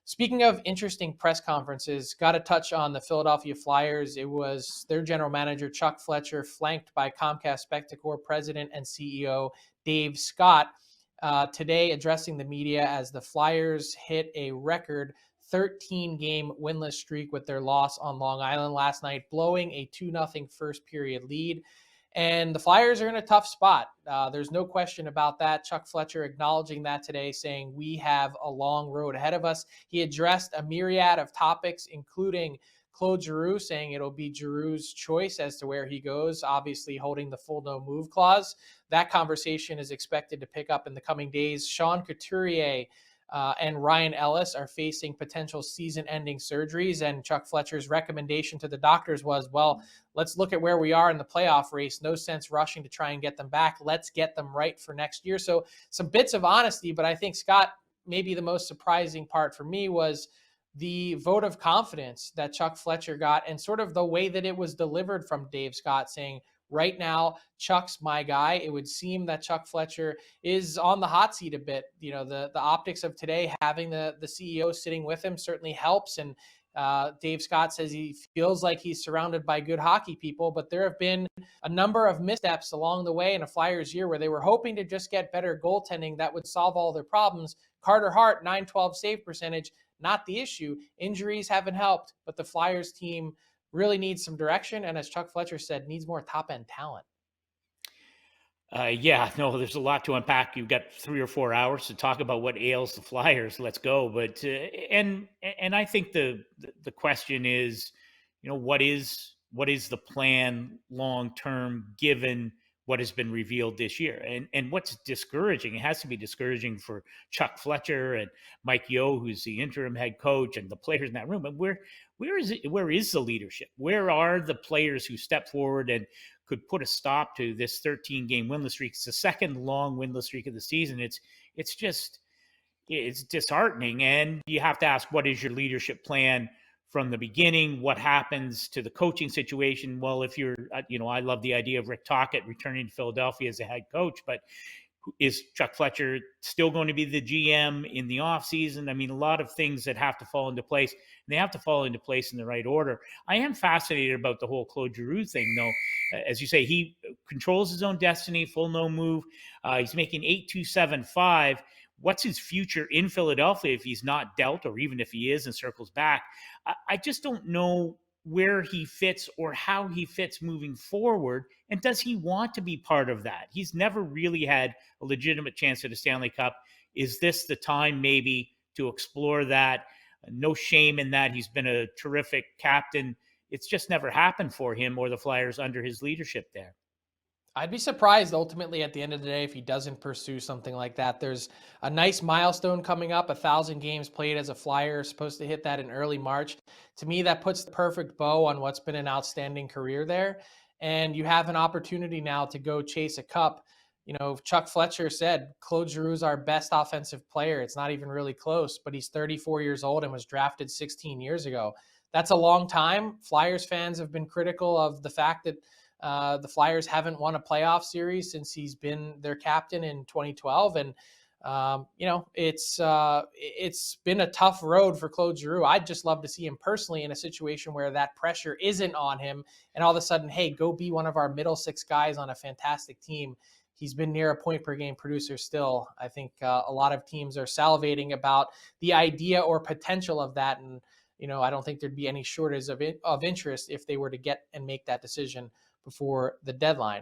Speaking of interesting press conferences, got to touch on the Philadelphia Flyers. It was their general manager, Chuck Fletcher, flanked by Comcast Spectacor president and CEO Dave Scott, today addressing the media as the Flyers hit a record 13-game winless streak with their loss on Long Island last night, blowing a 2-0 first period lead. And the Flyers are in a tough spot. There's no question about that. Chuck Fletcher acknowledging that today, saying we have a long road ahead of us. He addressed a myriad of topics, including Claude Giroux, saying it'll be Giroux's choice as to where he goes, obviously holding the full no move clause. That conversation is expected to pick up in the coming days. Sean Couturier and Ryan Ellis are facing potential season-ending surgeries, and Chuck Fletcher's recommendation to the doctors was, well, let's look at where we are in the playoff race. No sense rushing to try and get them back. Let's get them right for next year. So some bits of honesty, but I think, Scott, maybe the most surprising part for me was the vote of confidence that Chuck Fletcher got and sort of the way that it was delivered from Dave Scott, saying, right now, Chuck's my guy. It would seem that Chuck Fletcher is on the hot seat a bit. You know, the optics of today, having the CEO sitting with him certainly helps. And Dave Scott says he feels like he's surrounded by good hockey people, but there have been a number of missteps along the way in a Flyers year where they were hoping to just get better goaltending that would solve all their problems. Carter Hart, .912 save percentage, not the issue. Injuries haven't helped, but the Flyers team really needs some direction, and as Chuck Fletcher said, needs more top-end talent. There's a lot to unpack. You've got 3 or 4 hours to talk about what ails the Flyers. Let's go. But and I think the question is, what is the plan long term given what has been revealed this year? And what's discouraging, it has to be discouraging for Chuck Fletcher and Mike Yeo, who's the interim head coach, and the players in that room. And where is the leadership? Where are the players who step forward and could put a stop to this 13-game winless streak? It's the second long winless streak of the season. It's disheartening. And you have to ask, what is your leadership plan from the beginning? What happens to the coaching situation? Well, if you're, I love the idea of Rick Tocchet returning to Philadelphia as a head coach, but is Chuck Fletcher still going to be the GM in the offseason? I mean, a lot of things that have to fall into place, and they have to fall into place in the right order. I am fascinated about the whole Claude Giroux thing, though. As you say, he controls his own destiny, full no move. He's making $8,275. What's his future in Philadelphia if he's not dealt, or even if he is and circles back? I just don't know where he fits or how he fits moving forward. And does he want to be part of that? He's never really had a legitimate chance at a Stanley Cup. Is this the time maybe to explore that? No shame in that. He's been a terrific captain. It's just never happened for him or the Flyers under his leadership there. I'd be surprised ultimately at the end of the day if he doesn't pursue something like that. There's a nice milestone coming up, 1,000 games played as a Flyer, supposed to hit that in early March. To me, that puts the perfect bow on what's been an outstanding career there. And you have an opportunity now to go chase a cup. Chuck Fletcher said, Claude Giroux is our best offensive player. It's not even really close, but he's 34 years old and was drafted 16 years ago. That's a long time. Flyers fans have been critical of the fact that the Flyers haven't won a playoff series since he's been their captain in 2012. And, it's been a tough road for Claude Giroux. I'd just love to see him personally in a situation where that pressure isn't on him and all of a sudden, hey, go be one of our middle six guys on a fantastic team. He's been near a point per game producer still. I think a lot of teams are salivating about the idea or potential of that. And, I don't think there'd be any shortage of interest if they were to get and make that decision before the deadline.